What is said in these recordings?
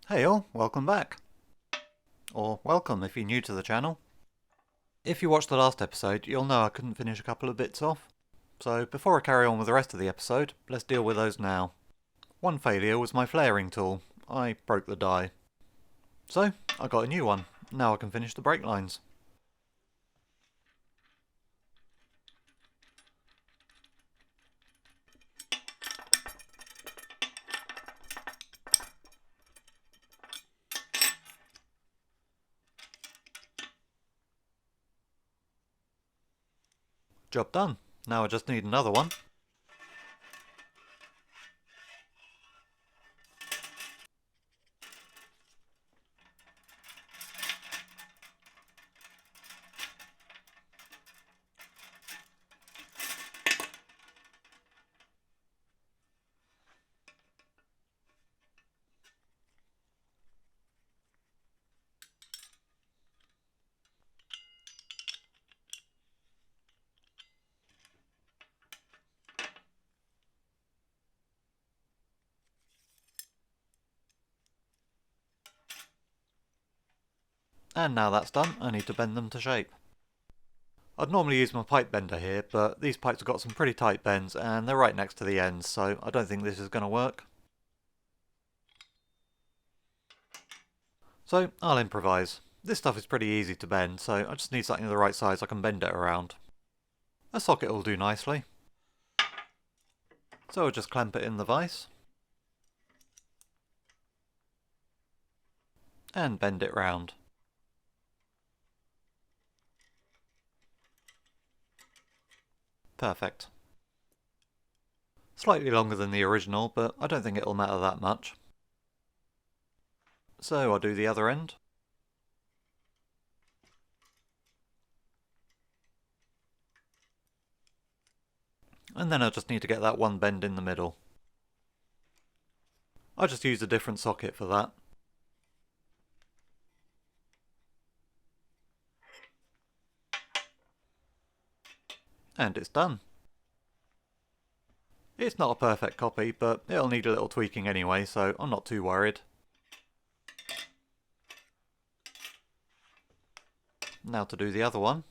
Hey all, welcome back. Or welcome if you're new to the channel. If you watched the last episode, you'll know I couldn't finish a couple of bits off. So before I carry on with the rest of the episode, let's deal with those now. One failure was my flaring tool. I broke the die. So, I got a new one. Now I can finish the brake lines. Job done. Now I just need another one. And now that's done, I need to bend them to shape. I'd normally use my pipe bender here, but these pipes have got some pretty tight bends and they're right next to the ends, so I don't think this is going to work. So I'll improvise. This stuff is pretty easy to bend, so I just need something the right size I can bend it around. A socket will do nicely. So I'll just clamp it in the vise. And bend it round. Perfect. Slightly longer than the original, but I don't think it'll matter that much. So I'll do the other end. And then I'll just need to get that one bend in the middle. I just used a different socket for that. And it's done. It's not a perfect copy, but it'll need a little tweaking anyway, so I'm not too worried. Now to do the other one.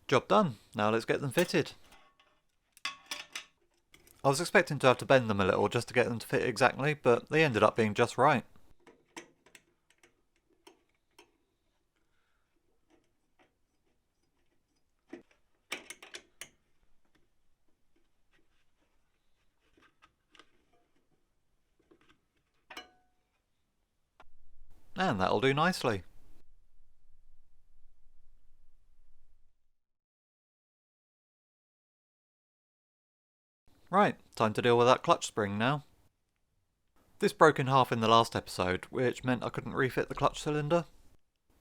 Job done. Now let's get them fitted. I was expecting to have to bend them a little just to get them to fit exactly, but they ended up being just right. And that'll do nicely. Right, time to deal with that clutch spring now. This broke in half in the last episode, which meant I couldn't refit the clutch cylinder.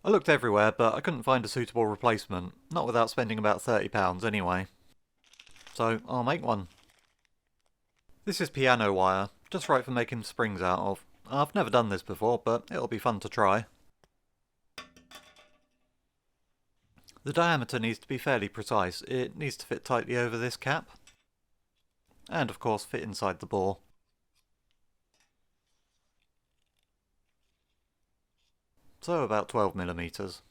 I looked everywhere, but I couldn't find a suitable replacement, not without spending about £30 anyway. So I'll make one. This is piano wire, just right for making springs out of. I've never done this before, but it'll be fun to try. The diameter needs to be fairly precise. It needs to fit tightly over this cap. And of course fit inside the bore. So about 12mm.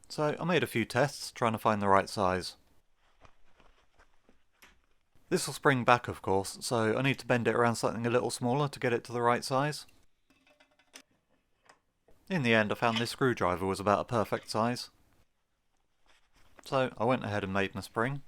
So I made a few tests trying to find the right size. This will spring back of course, so I need to bend it around something a little smaller to get it to the right size. In the end I found this screwdriver was about a perfect size. So I went ahead and made my spring.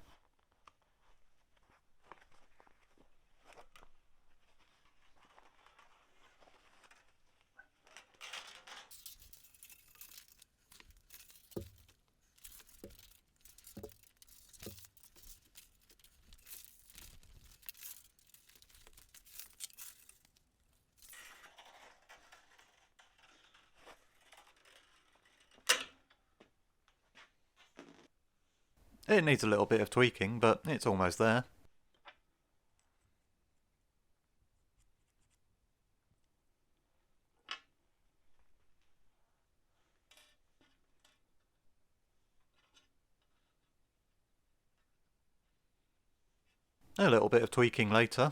It needs a little bit of tweaking, but it's almost there. A little bit of tweaking later.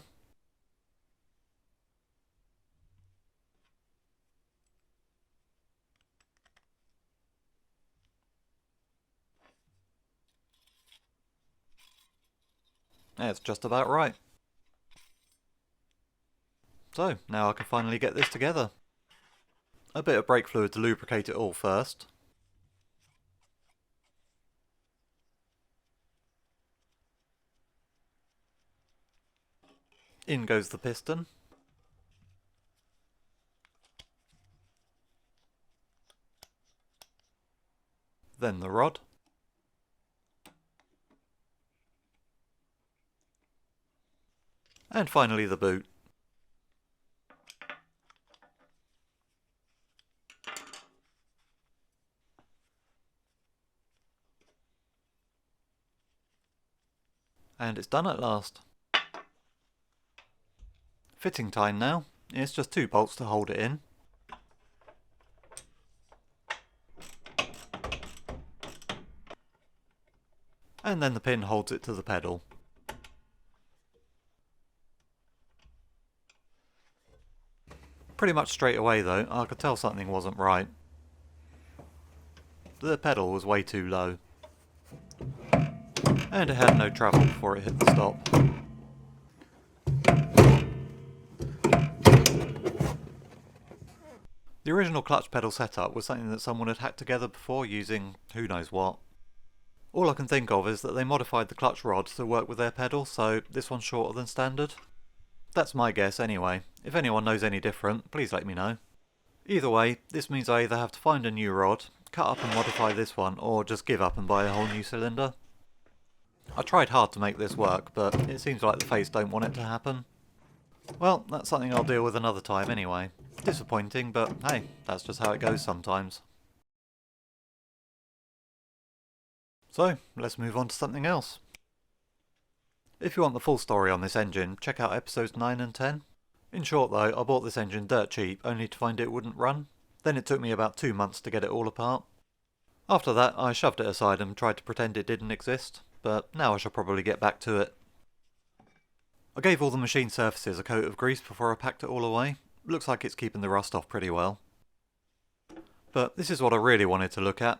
It's just about right. So, now I can finally get this together. A bit of brake fluid to lubricate it all first. In goes the piston. Then the rod. And finally the boot. And it's done at last. Fitting time now. It's just 2 bolts to hold it in. And then the pin holds it to the pedal. Pretty much straight away though, I could tell something wasn't right. The pedal was way too low. And it had no travel before it hit the stop. The original clutch pedal setup was something that someone had hacked together before using who knows what. All I can think of is that they modified the clutch rod to work with their pedal, so this one's shorter than standard. That's my guess anyway. If anyone knows any different, please let me know. Either way, this means I either have to find a new rod, cut up and modify this one, or just give up and buy a whole new cylinder. I tried hard to make this work, but it seems like the Fates don't want it to happen. Well, that's something I'll deal with another time anyway. Disappointing, but hey, that's just how it goes sometimes. So, let's move on to something else. If you want the full story on this engine, check out episodes 9 and 10. In short though, I bought this engine dirt cheap, only to find it wouldn't run. Then it took me about 2 months to get it all apart. After that, I shoved it aside and tried to pretend it didn't exist, but now I shall probably get back to it. I gave all the machine surfaces a coat of grease before I packed it all away. Looks like it's keeping the rust off pretty well. But this is what I really wanted to look at.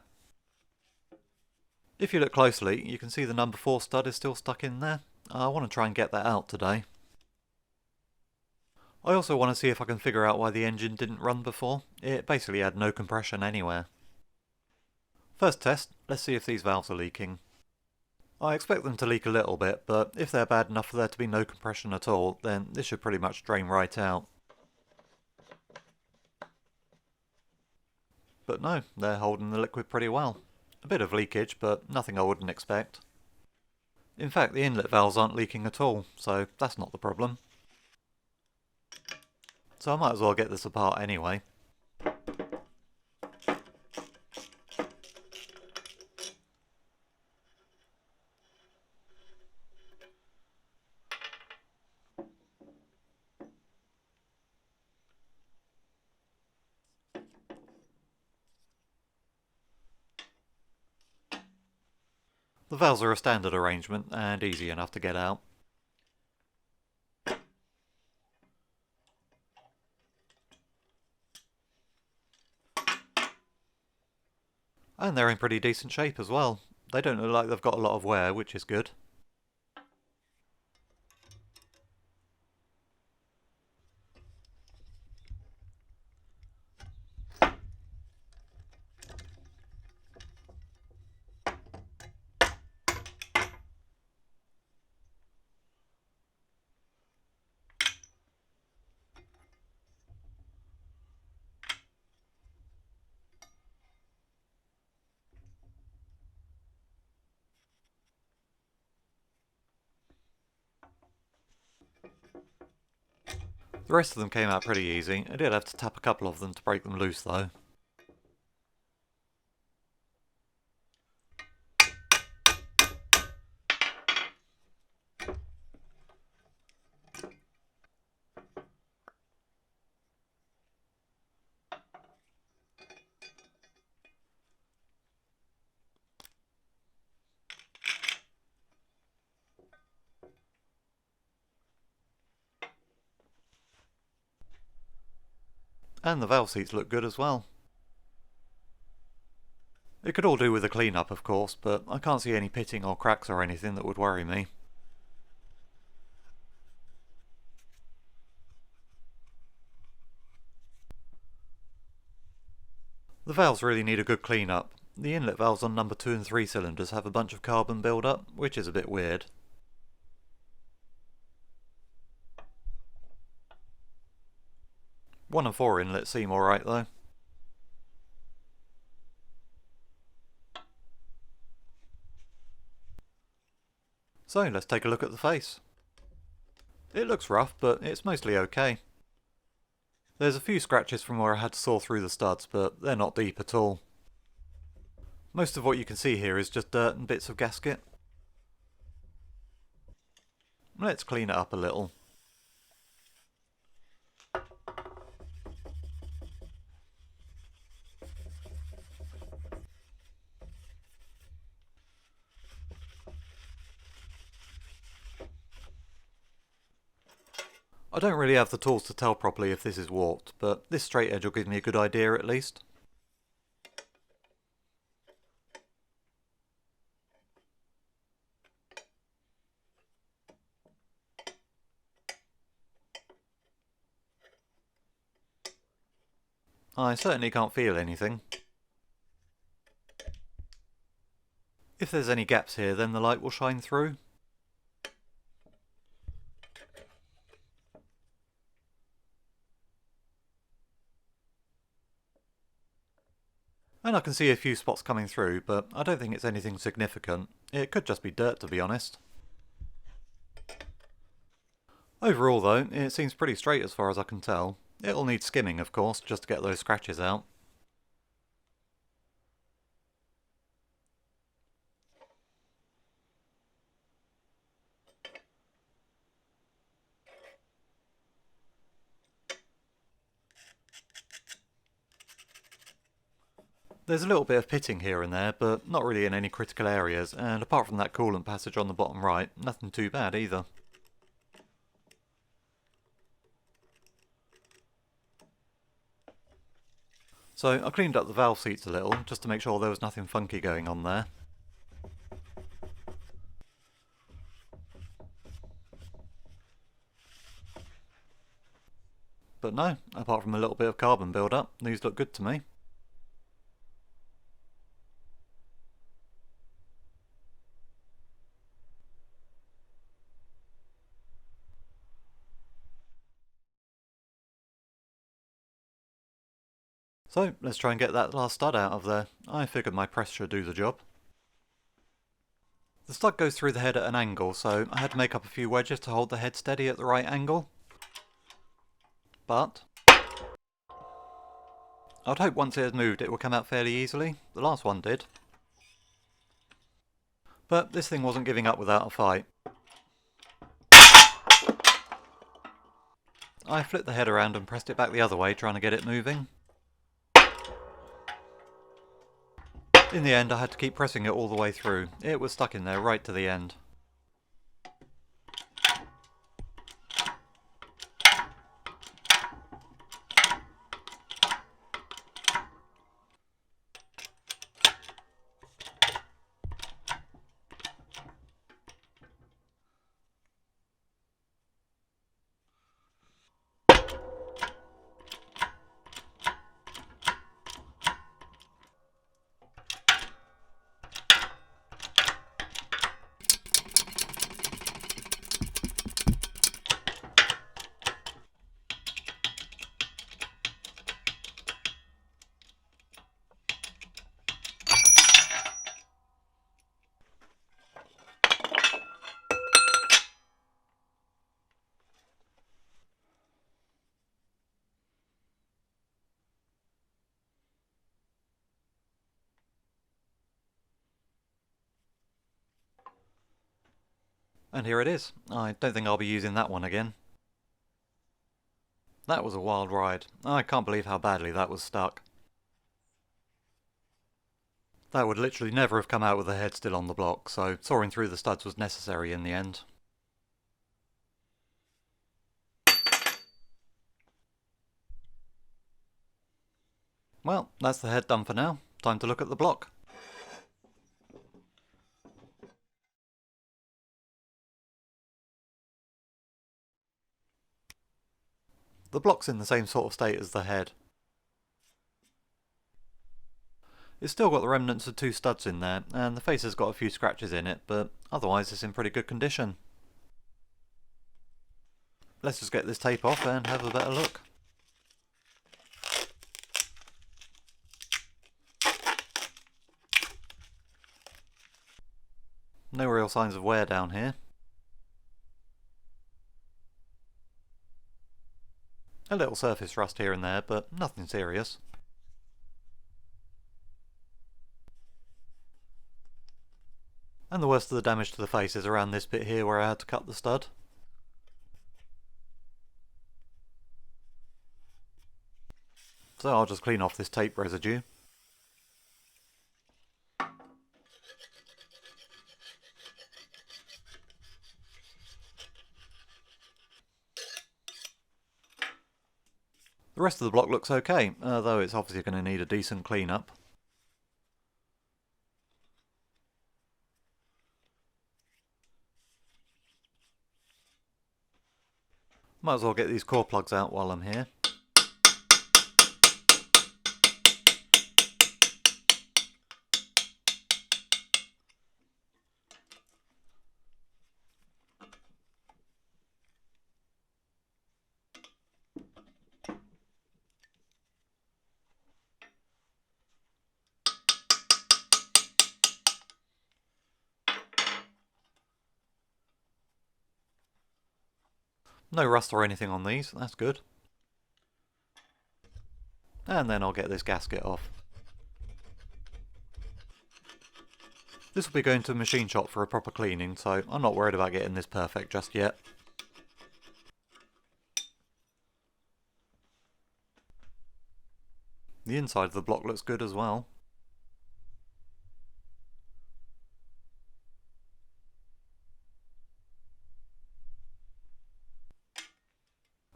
If you look closely, you can see the number 4 stud is still stuck in there. I want to try and get that out today. I also want to see if I can figure out why the engine didn't run before. It basically had no compression anywhere. First test, let's see if these valves are leaking. I expect them to leak a little bit, but if they're bad enough for there to be no compression at all, then this should pretty much drain right out. But no, they're holding the liquid pretty well. A bit of leakage, but nothing I wouldn't expect. In fact, the inlet valves aren't leaking at all, so that's not the problem. So I might as well get this apart anyway. The valves are a standard arrangement and easy enough to get out. And they're in pretty decent shape as well. They don't look like they've got a lot of wear, which is good. The rest of them came out pretty easy. I did have to tap a couple of them to break them loose though. And the valve seats look good as well. It could all do with a clean-up, of course, but I can't see any pitting or cracks or anything that would worry me. The valves really need a good clean-up. The inlet valves on number 2 and 3 cylinders have a bunch of carbon build-up, which is a bit weird. One and 4 inlets seem alright though. So let's take a look at the face. It looks rough, but it's mostly okay. There's a few scratches from where I had to saw through the studs, but they're not deep at all. Most of what you can see here is just dirt and bits of gasket. Let's clean it up a little. I don't really have the tools to tell properly if this is warped, but this straight edge will give me a good idea at least. I certainly can't feel anything. If there's any gaps here, then the light will shine through. And I can see a few spots coming through, but I don't think it's anything significant. It could just be dirt, to be honest. Overall though, it seems pretty straight as far as I can tell. It'll need skimming, of course, just to get those scratches out. There's a little bit of pitting here and there, but not really in any critical areas, and apart from that coolant passage on the bottom right, nothing too bad either. So I cleaned up the valve seats a little, just to make sure there was nothing funky going on there. But no, apart from a little bit of carbon build-up, these look good to me. So let's try and get that last stud out of there. I figured my press should do the job. The stud goes through the head at an angle, so I had to make up a few wedges to hold the head steady at the right angle. But I'd hope once it has moved it will come out fairly easily. The last one did. But this thing wasn't giving up without a fight. I flipped the head around and pressed it back the other way, trying to get it moving. In the end I had to keep pressing it all the way through. It was stuck in there right to the end. And here it is. I don't think I'll be using that one again. That was a wild ride. I can't believe how badly that was stuck. That would literally never have come out with the head still on the block, so sawing through the studs was necessary in the end. Well, that's the head done for now. Time to look at the block. The block's in the same sort of state as the head. It's still got the remnants of two studs in there, and the face has got a few scratches in it, but otherwise it's in pretty good condition. Let's just get this tape off and have a better look. No real signs of wear down here. A little surface rust here and there, but nothing serious. And the worst of the damage to the face is around this bit here where I had to cut the stud. So I'll just clean off this tape residue. The rest of the block looks okay, though it's obviously going to need a decent clean up. Might as well get these core plugs out while I'm here. No rust or anything on these, that's good. And then I'll get this gasket off. This will be going to the machine shop for a proper cleaning, so I'm not worried about getting this perfect just yet. The inside of the block looks good as well.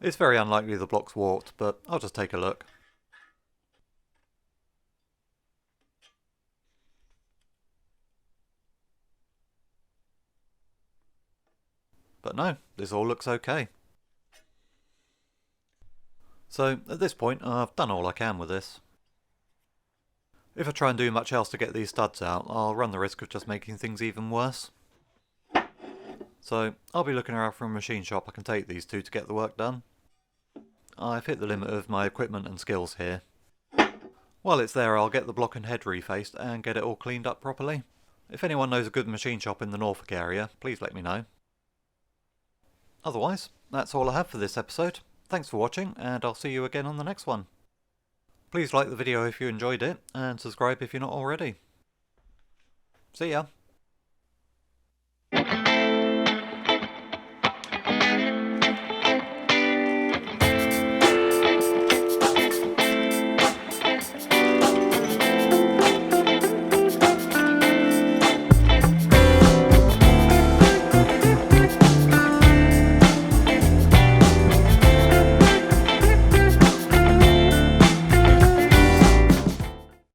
It's very unlikely the block's warped, but I'll just take a look. But no, this all looks okay. So, at this point, I've done all I can with this. If I try and do much else to get these studs out, I'll run the risk of just making things even worse. So, I'll be looking around for a machine shop I can take these to get the work done. I've hit the limit of my equipment and skills here. While it's there, I'll get the block and head refaced and get it all cleaned up properly. If anyone knows a good machine shop in the Norfolk area, please let me know. Otherwise, that's all I have for this episode. Thanks for watching, and I'll see you again on the next one. Please like the video if you enjoyed it, and subscribe if you're not already. See ya!